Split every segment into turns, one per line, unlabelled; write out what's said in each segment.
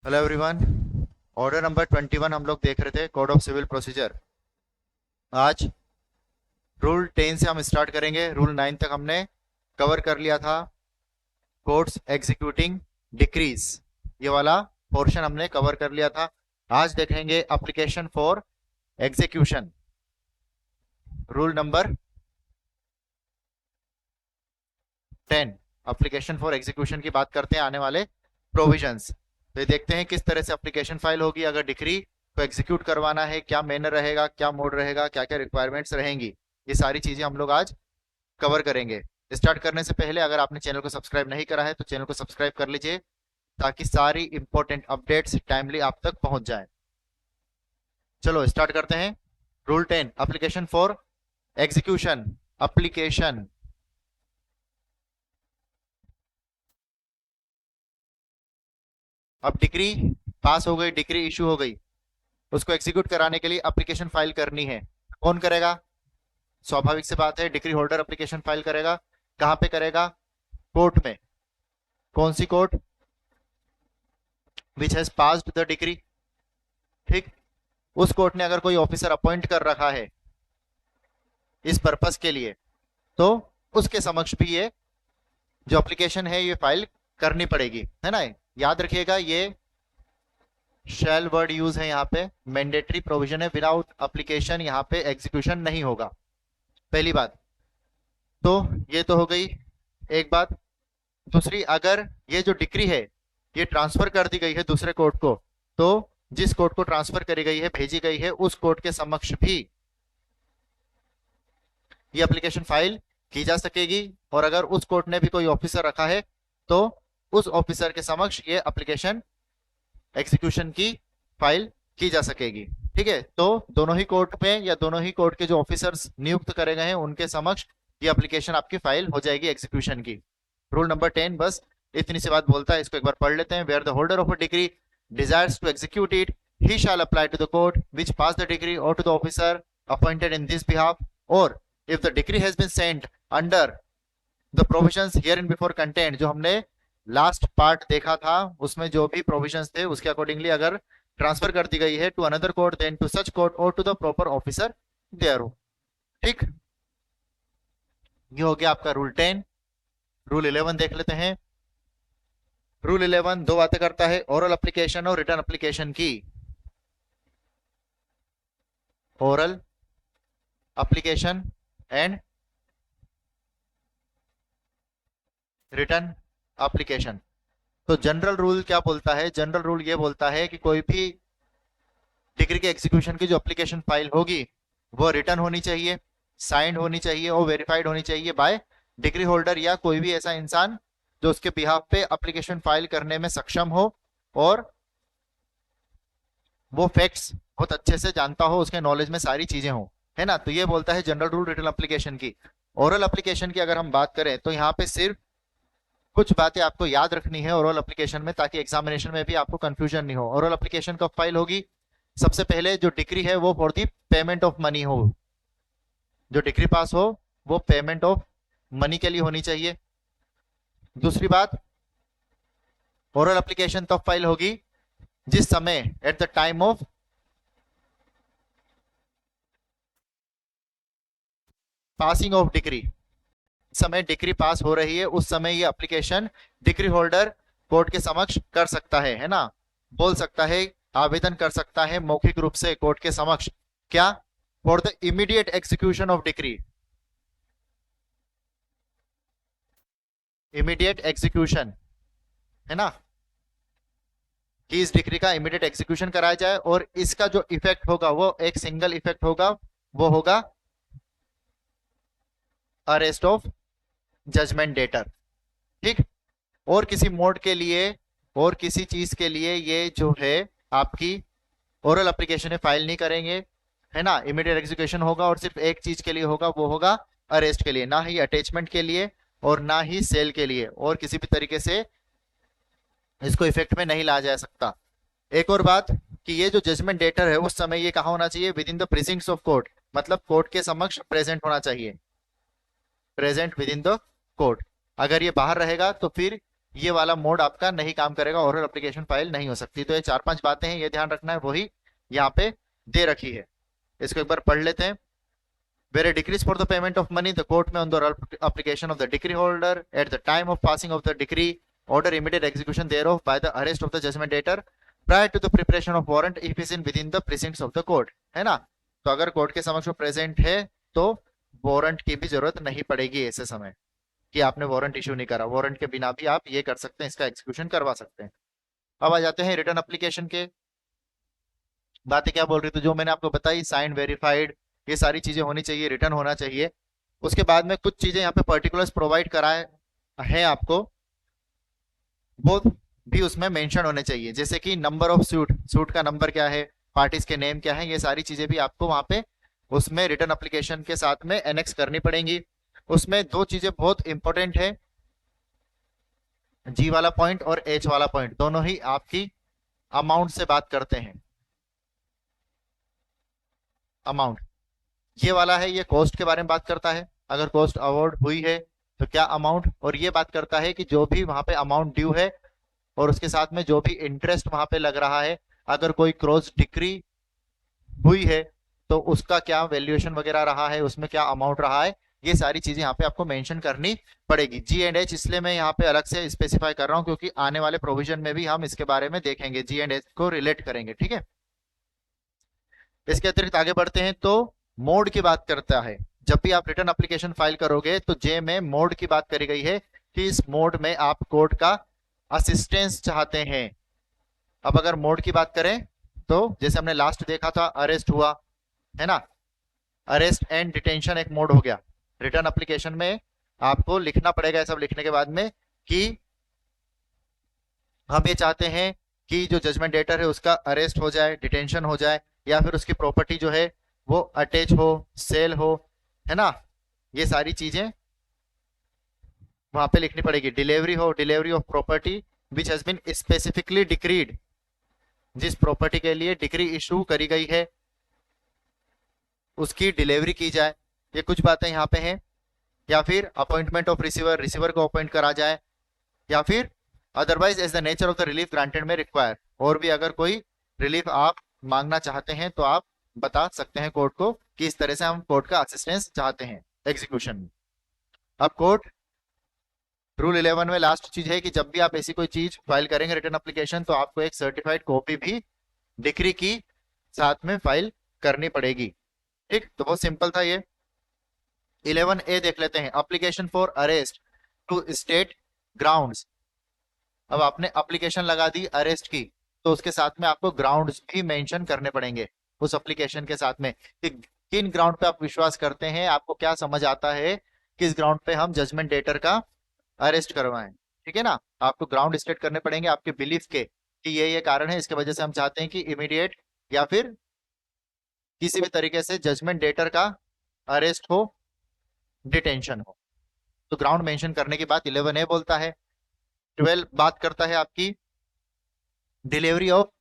Hello everyone. Order number 21 हम लोग देख रहे थे, कोड ऑफ सिविल प्रोसीजर। आज रूल 10 से हम स्टार्ट करेंगे। रूल 9 तक हमने कवर कर लिया था। कोर्ट्स एग्जीक्यूटिंग डिक्रीज, ये वाला पोर्शन हमने कवर कर लिया था। आज देखेंगे application for execution, rule number 10। Application for execution की बात करते हैं, आने वाले प्रोविजंस। तो ये देखते हैं किस तरह से एप्लीकेशन फाइल होगी अगर डिक्री को एग्जीक्यूट करवाना है, क्या मैनर रहेगा, क्या मोड रहेगा, क्या क्या रिक्वायरमेंट्स रहेंगी। ये सारी चीजें हम लोग आज कवर करेंगे। स्टार्ट करने से पहले अगर आपने चैनल को सब्सक्राइब नहीं करा है तो चैनल को सब्सक्राइब कर लीजिए, ताकि सारी इंपॉर्टेंट अपडेट्स टाइमली आप तक पहुंच जाए। चलो स्टार्ट करते हैं। Rule 10, application for execution. Application, अब डिग्री पास हो गई, डिग्री इशू हो गई, उसको एग्जीक्यूट कराने के लिए एप्लीकेशन फाइल करनी है। कौन करेगा? स्वाभाविक सी बात है, डिग्री होल्डर एप्लीकेशन फाइल करेगा। कहां पे करेगा? कोर्ट में। कौन सी court? Which has passed the decree. ठीक, उस कोर्ट ने अगर कोई ऑफिसर अपॉइंट कर रखा है इस पर्पस के लिए, तो उसके समक्ष भी ये जो एप्लीकेशन है ये फाइल करनी पड़ेगी, है ना। याद रखिएगा, ये शैल वर्ड यूज है यहाँ पे, मैंडेटरी प्रोविजन है। विदाउट एप्लीकेशन यहाँ पे एग्जीक्यूशन नहीं होगा, पहली बात। तो ये तो हो गई एक बात। दूसरी, अगर ये जो डिक्री है ये ट्रांसफर कर दी गई है दूसरे कोर्ट को, तो जिस कोर्ट को ट्रांसफर करी गई है, भेजी गई है, उस कोर्ट के समक्ष भी ये एप्लीकेशन फाइल की जा सकेगी। और अगर उस कोर्ट ने भी कोई ऑफिसर रखा है तो उस ऑफिसर के समक्ष ये एप्लीकेशन एग्जीक्यूशन की फाइल की जा सकेगी। ठीक है, तो दोनों ही कोर्ट में या दोनों ही कोर्ट के जो ऑफिसर्स नियुक्त करे गए हैं उनके समक्ष ये एप्लीकेशन आपकी फाइल हो जाएगी एग्जीक्यूशन की। रूल नंबर 10 बस इतनी सी बात बोलता है, इसको एक बार पढ़ लेते हैं। Where the holder of a degree desires to execute it, he shall apply to the court which passed the decree or to the officer appointed in this behalf, or if the decree has been sent under the provisions herein before contained, जो हमने last part देखा था उसमें जो भी provisions थे उसके accordingly अगर ट्रांसफर कर दी गई है to another court, then to such court और to the proper officer there हो। ठीक, ये हो गया आपका रूल 10। रूल 11 देख लेते हैं। रूल 11 दो बातें करता है, ओरल एप्लीकेशन और रिटर्न एप्लीकेशन की। Oral application and return application. तो जनरल रूल क्या बोलता है? जनरल रूल ये बोलता है कि कोई भी डिग्री के एग्जीक्यूशन की जो एप्लीकेशन फाइल होगी वो रिटर्न होनी चाहिए, साइंड होनी चाहिए और वेरीफाइड होनी चाहिए बाय डिग्री होल्डर या कोई भी ऐसा इंसान जो उसके बिहाफ पे एप्लीकेशन फाइल करने में सक्षम हो और वो फैक्ट्स बहुत अच्छे से जानता हो, उसके नॉलेज में सारी चीजें हो, है ना। तो ये बोलता है जनरल रूल रिटर्न एप्लीकेशन की। ओरल एप्लीकेशन की अगर हम बात करें तो यहाँ पे सिर्फ कुछ बातें आपको याद रखनी है ओरल एप्लीकेशन में, ताकि एग्जामिनेशन में भी आपको कंफ्यूजन नहीं हो। ओरल एप्लीकेशन कब फाइल होगी? सबसे पहले जो डिग्री है वो for the payment of money हो, जो डिग्री पास हो वो पेमेंट ऑफ मनी के लिए होनी चाहिए। दूसरी बात, ओरल एप्लीकेशन तब फाइल होगी जिस समय at the time of passing of degree, समय डिग्री पास हो रही है उस समय ये एप्लीकेशन डिग्री होल्डर कोर्ट के समक्ष कर सकता है ना, बोल सकता है, आवेदन कर सकता है मौखिक रूप से कोर्ट के समक्ष। क्या? For the immediate execution of degree, immediate execution, है ना, कि इस डिग्री का इमीडिएट एग्जीक्यूशन कराया जाए और इसका जो इफेक्ट होगा वो एक सिंगल इफेक्ट होगा, वो होगा अरेस्ट ऑफ जजमेंट डेटर। ठीक, और किसी मोड के लिए और किसी चीज के लिए ये जो है आपकी ओरल एप्लीकेशन है फाइल नहीं करेंगे, है ना। इमीडिएट एग्जीक्यूशन होगा और सिर्फ एक चीज के लिए होगा, वो होगा अरेस्ट के लिए, ना ही अटैचमेंट के लिए और ना ही सेल के लिए, और किसी भी तरीके से इसको इफेक्ट में नहीं लाया जा सकता। एक और बात कि ये जो जजमेंट डेटर है उस समय ये कहा होना चाहिए? Within the precincts of court, मतलब कोर्ट के समक्ष प्रेजेंट होना चाहिए, present within the court. अगर ये बाहर रहेगा तो फिर ये वाला मोड आपका नहीं काम करेगा, ओरल एप्लीकेशन फाइल नहीं हो सकती। तो ये 4-5 बातें हैं, ये ध्यान रखना है, वही यहाँ पे दे रखी है। इसको एक बार पढ़ लेते हैं। Where a decree is for the payment of money, the court may on the oral application of the decree holder at the time of passing of the decree order immediate execution thereof by the arrest of the judgment debtor prior to the preparation of warrant if is in within the precincts of the court, है ना। तो अगर court के समक्ष present है तो warrant की भी जरूरत नहीं पड़ेगी ऐसे समय कि आपने वारंट इशू नहीं करा। वारंट के बिना भी आप ये कर सकते हैं, इसका एग्जीक्यूशन करवा सकते हैं। अब आ जाते हैं रिटर्न एप्लीकेशन के। बातें क्या बोल रही थी जो मैंने आपको बताई, साइन वेरीफाइड, ये सारी चीजें होनी चाहिए, रिटर्न होना चाहिए। उसके बाद में कुछ चीजें यहाँ पे पर्टिकुलर्स प्रोवाइड कराए हैं आपको, वो भी उसमें मेंशन होने चाहिए, जैसे कि नंबर ऑफ सूट, सूट का नंबर क्या है, पार्टीज के नेम क्या है, ये सारी चीजें भी आपको वहां पे उसमें रिटर्न एप्लीकेशन के साथ में एनेक्स करनी पड़ेंगी। उसमें दो चीजें बहुत इंपॉर्टेंट है, जी वाला पॉइंट और एच वाला पॉइंट, दोनों ही आपकी अमाउंट से बात करते हैं। अमाउंट ये वाला है, ये कॉस्ट के बारे में बात करता है, अगर कॉस्ट अवॉर्ड हुई है तो क्या अमाउंट, और ये बात करता है कि जो भी वहां पे अमाउंट ड्यू है और उसके साथ में जो भी इंटरेस्ट वहां पे लग रहा है, अगर कोई क्रॉस डिक्री हुई है तो उसका क्या वैल्यूएशन वगैरह रहा है, उसमें क्या अमाउंट रहा है, ये सारी चीजें यहाँ पे आपको मेंशन करनी पड़ेगी। जी एंड एच इसलिए मैं यहाँ पे अलग से स्पेसिफाई कर रहा हूँ क्योंकि आने वाले प्रोविजन में भी हम इसके बारे में देखेंगे, जी एंड एच को रिलेट करेंगे, ठीक है। इसके अतिरिक्त आगे बढ़ते हैं तो मोड की बात करता है। जब भी आप रिटर्न एप्लीकेशन फाइल करोगे तो जे में मोड की बात करी गई है कि इस मोड में आप कोर्ट का असिस्टेंस चाहते हैं। अब अगर मोड की बात करें तो जैसे हमने लास्ट देखा था, अरेस्ट हुआ है ना, अरेस्ट एंड डिटेंशन एक मोड हो गया। रिटर्न एप्लीकेशन में आपको लिखना पड़ेगा, सब लिखने के बाद में कि हम ये चाहते हैं कि जो जजमेंट डेटर है उसका अरेस्ट हो जाए, डिटेंशन हो जाए, या फिर उसकी प्रॉपर्टी जो है वो अटैच हो, सेल हो, है ना, ये सारी चीजें वहां पे लिखनी पड़ेगी। डिलीवरी हो, delivery of property which has been specifically decreed, जिस प्रॉपर्टी के लिए डिक्री इशू करी गई है उसकी डिलीवरी की जाए, ये कुछ बातें यहाँ पे हैं। या फिर अपॉइंटमेंट ऑफ रिसीवर, रिसीवर को अपॉइंट करा जाए, या फिर otherwise as the nature of the relief granted में रिक्वायर, और भी अगर कोई रिलीफ आप मांगना चाहते हैं तो आप बता सकते हैं कोर्ट को कि इस तरह से हम कोर्ट का असिस्टेंस चाहते हैं एग्जीक्यूशन में। अब कोर्ट रूल 11 में लास्ट चीज है कि जब भी आप ऐसी कोई चीज फाइल करेंगे रिटर्न एप्लीकेशन तो आपको एक सर्टिफाइड कॉपी भी डिक्री की साथ में फाइल करनी पड़ेगी, ठीक। तो बहुत सिंपल था ये। 11A देख लेते हैं, application for arrest to state grounds. अब आपने एप्लीकेशन लगा दी अरेस्ट की तो उसके साथ में आपको ग्राउंड्स भी मेंशन करने पड़ेंगे उस एप्लीकेशन के साथ में कि किन ग्राउंड पे आप विश्वास करते हैं, आपको क्या समझ आता है किस ग्राउंड पे हम जजमेंट डेटर का अरेस्ट करवाएं, ठीक है ना। आपको ग्राउंड स्टेट करने पड़ेंगे आपके बिलीफ के कि ये कारण है, इसके वजह से हम चाहते हैं कि इमीडिएट या फिर किसी भी तरीके से जजमेंट डेटर का अरेस्ट हो, डिटेंशन हो। तो ग्राउंड मेंशन करने की बात 11A बोलता है। 12 बात करता है आपकी delivery of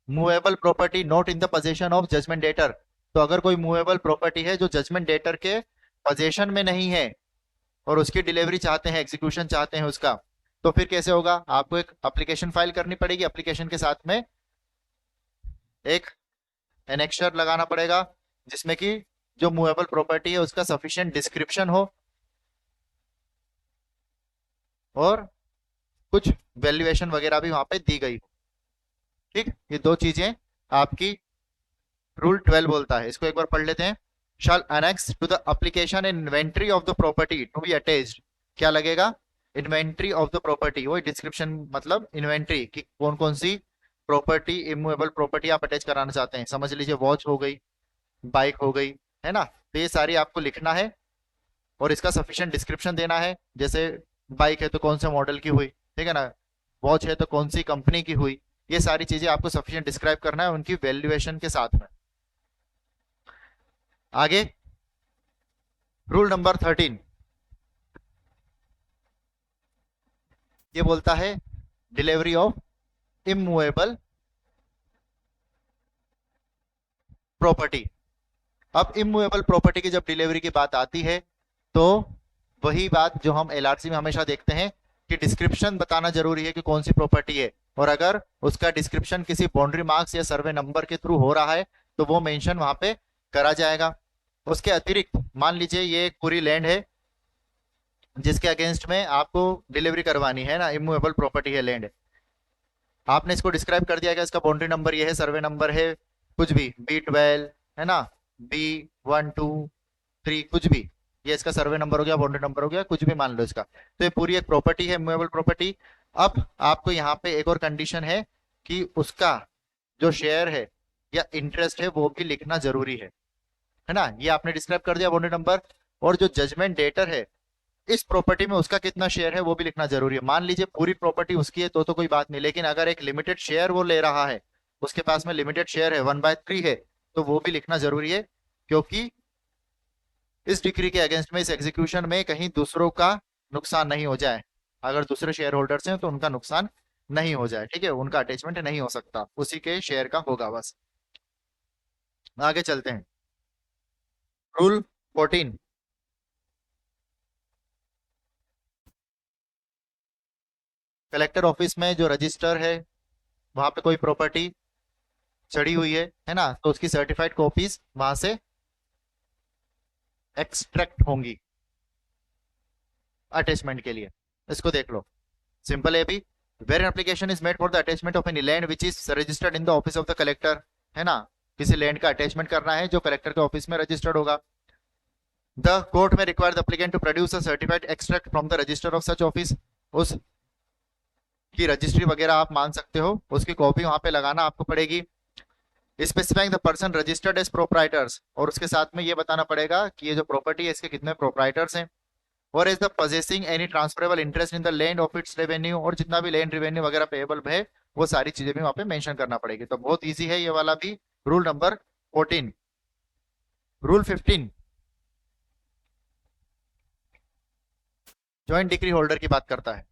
movable property not in the position of judgment debtor. तो अगर कोई मूवेबल प्रॉपर्टी है जो जजमेंट डेटर के पोजीशन में नहीं है और उसकी डिलीवरी चाहते हैं, एग्जीक्यूशन चाहते हैं उसका, तो फिर कैसे होगा, आपको एक एप्लीकेशन फाइल करनी पड़ेगी। एप्लीकेशन के साथ में एक एनेक्सर लगाना पड़ेगा जिसमें कि जो मूवेबल प्रॉपर्टी है उसका सफिशिएंट डिस्क्रिप्शन हो और कुछ वैल्यूएशन वगैरह भी वहां पे दी गई हो, ठीक। ये दो चीजें आपकी रूल 12 बोलता है। इसको एक बार पढ़ लेते हैं। Shall annex to the application inventory of the property to be attached, क्या लगेगा, इन्वेंट्री ऑफ द प्रॉपर्टी, वो डिस्क्रिप्शन मतलब इन्वेंट्री कि कौन कौन सी प्रॉपर्टी, इमूवेबल प्रॉपर्टी आप अटैच कराना चाहते हैं। समझ लीजिए वॉच हो गई, बाइक हो गई, है ना, तो ये सारी आपको लिखना है और इसका सफिशिएंट डिस्क्रिप्शन देना है। जैसे बाइक है तो कौन से मॉडल की हुई, ठीक है ना, वॉच है तो कौन सी कंपनी की हुई, ये सारी चीजें आपको सफिशिएंट डिस्क्राइब करना है उनकी वैल्यूएशन के साथ में। आगे रूल नंबर 13 ये बोलता है डिलीवरी ऑफ इमूवेबल प्रॉपर्टी। अब इमूवेबल प्रॉपर्टी की जब डिलीवरी की बात आती है तो वही बात जो हम एलआरसी में हमेशा देखते हैं कि डिस्क्रिप्शन बताना जरूरी है कि कौन सी प्रॉपर्टी है, और अगर उसका डिस्क्रिप्शन किसी बाउंड्री मार्क्स या सर्वे नंबर के थ्रू हो रहा है तो वो मेंशन वहां पे करा जाएगा। उसके अतिरिक्त मान लीजिए ये एक पूरी लैंड है जिसके अगेंस्ट में आपको डिलीवरी करवानी है ना, इमूवेबल प्रॉपर्टी है लैंड, आपने इसको डिस्क्राइब कर दिया कि इसका बाउंड्री नंबर ये है, सर्वे नंबर है कुछ भी B12 है ना, B123 कुछ भी, ये इसका सर्वे नंबर हो गया, बाउंड्री नंबर हो गया, कुछ भी मान लो इसका। तो ये पूरी एक प्रॉपर्टी है, मूवेबल प्रॉपर्टी। अब आपको यहाँ पे एक और कंडीशन है कि उसका जो शेयर है या इंटरेस्ट है वो भी लिखना जरूरी है ना। ये आपने डिस्क्राइब कर दिया बाउंड्री नंबर, और जो जजमेंट डेटर है इस प्रॉपर्टी में उसका कितना शेयर है वो भी लिखना जरूरी है। मान लीजिए पूरी प्रॉपर्टी उसकी है तो कोई बात नहीं, लेकिन अगर एक लिमिटेड शेयर वो ले रहा है, उसके पास में लिमिटेड शेयर है 1/3 है, तो वो भी लिखना जरूरी है, क्योंकि इस डिक्री के अगेंस्ट में इस एग्जीक्यूशन में कहीं दूसरों का नुकसान नहीं हो जाए। अगर दूसरे शेयर होल्डर्स हैं तो उनका नुकसान नहीं हो जाए, ठीक है, उनका अटैचमेंट नहीं हो सकता, उसी के शेयर का होगा बस। आगे चलते हैं। रूल 14, कलेक्टर ऑफिस में जो रजिस्टर है वहां पे कोई प्रॉपर्टी चढ़ी हुई है ना, तो उसकी सर्टिफाइड कॉपीज वहां से एक्सट्रैक्ट होंगी अटैचमेंट के लिए। इसको देख लो, सिंपल है भी। Where an application is made for the attachment of any land which is registered in the office of the collector, है ना, किसी लैंड का अटैचमेंट करना है जो कलेक्टर के ऑफिस में रजिस्टर्ड होगा। द कोर्ट में require the applicant to produce a certified extract from the register of such office, उस की रजिस्ट्री वगैरह आप मान सकते हो, उसकी कॉपी वहां पे लगाना आपको पड़ेगी। Specifying the person registered as proprietors, और उसके साथ में ये बताना पड़ेगा कि ये जो प्रॉपर्टी है इसके कितने प्रोप्राइटर्स हैं। और is the possessing any transferable interest in the land of its revenue, और जितना भी लैंड रेवेन्यू वगैरह पेएबल है वो सारी चीजें भी वहां पे मेंशन करना पड़ेगी। तो बहुत इजी है ये वाला भी, rule number 14। Rule 15, joint decree holder की बात करता है।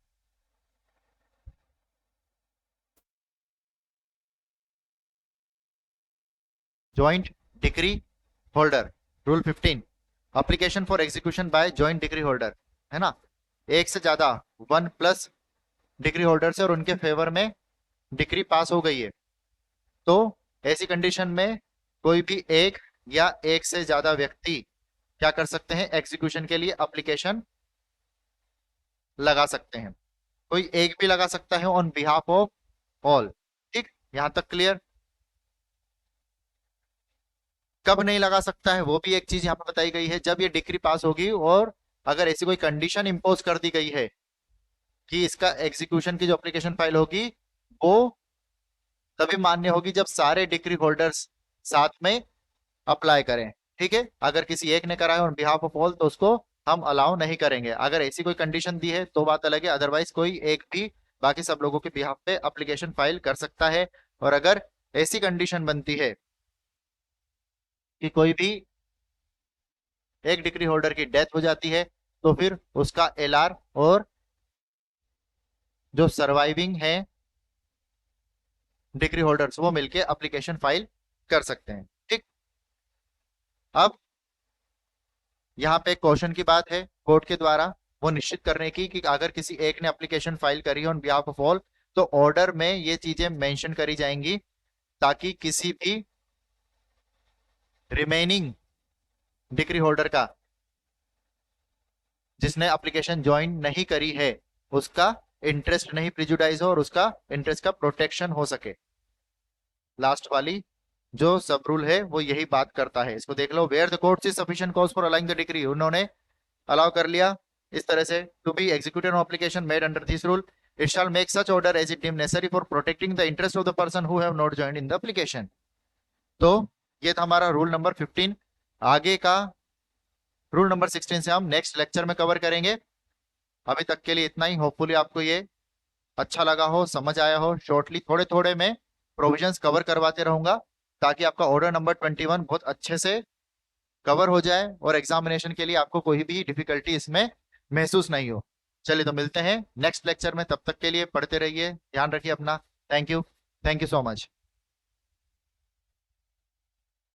Joint decree holder, rule 15, application for execution bye joint decree holder, है ना, एक से ज्यादा 1+ डिग्री होल्डर से और उनके फेवर में डिक्री पास हो गई है, तो ऐसी कंडीशन में कोई भी एक या एक से ज्यादा व्यक्ति क्या कर सकते हैं, एग्जीक्यूशन के लिए एप्लीकेशन लगा सकते हैं। कोई एक भी लगा सकता है ऑन बिहाफ ऑफ ऑल। ठीक, यहां तक क्लियर। कब नहीं लगा सकता है वो भी एक चीज यहाँ पर बताई गई है, जब ये डिक्री पास होगी और अगर ऐसी कोई कंडीशन इंपोज कर दी गई है कि इसका एग्जीक्यूशन की जो एप्लीकेशन फाइल होगी वो तभी मान्य होगी जब सारे डिक्री होल्डर्स साथ में अप्लाई करें। ठीक है, अगर किसी एक ने करा है ऑन बिहाफ ऑफ ऑल तो उसको हम अलाउ नहीं करेंगे। अगर ऐसी कोई कंडीशन दी है तो बात अलग है, अदरवाइज कोई एक भी बाकी सब लोगों के बिहाफ पे एप्लीकेशन फाइल कर सकता है। और अगर ऐसी कंडीशन बनती है कि कोई भी एक डिग्री होल्डर की डेथ हो जाती है तो फिर उसका LR और जो सर्वाइविंग है डिग्री होल्डर्स वो मिलके एप्लीकेशन फाइल कर सकते हैं। ठीक, अब यहाँ पे क्वेश्चन की बात है कोर्ट के द्वारा वो निश्चित करने की कि अगर किसी एक ने एप्लीकेशन फाइल करी ऑन बिहाफ ऑफ ऑल तो ऑर्डर में ये चीजें मेंशन करी जाएंगी ताकि किसी भी रिमेनिंग डिग्री होल्डर का जिसने एप्लीकेशन ज्वाइन नहीं करी है उसका इंटरेस्ट नहीं प्रिजुडाइज हो और उसका इंटरेस्ट का प्रोटेक्शन हो सके। लास्ट वाली जो सब रूल है वो यही बात करता है, इसको देख लो। Where the court is sufficient cause for allowing the decree, उन्होंने अलाउ कर लिया इस तरह से to be executed on application made under this rule, it shall make such order as it deem necessary for protecting the interest of the person who have not joined in the application. तो ये था हमारा rule number 15। आगे का rule number 16 से हम next lecture में cover करेंगे। अभी तक के लिए इतना ही, होपफुली आपको ये अच्छा लगा हो, समझ आया हो। शॉर्टली थोड़े थोड़े में प्रोविजंस कवर करवाते रहूंगा ताकि आपका ऑर्डर नंबर 21 बहुत अच्छे से कवर हो जाए और एग्जामिनेशन के लिए आपको कोई भी डिफिकल्टी इसमें महसूस नहीं हो। चलिए तो मिलते हैं नेक्स्ट लेक्चर में, तब तक के लिए पढ़ते रहिए, ध्यान रखिए अपना। Thank you so much.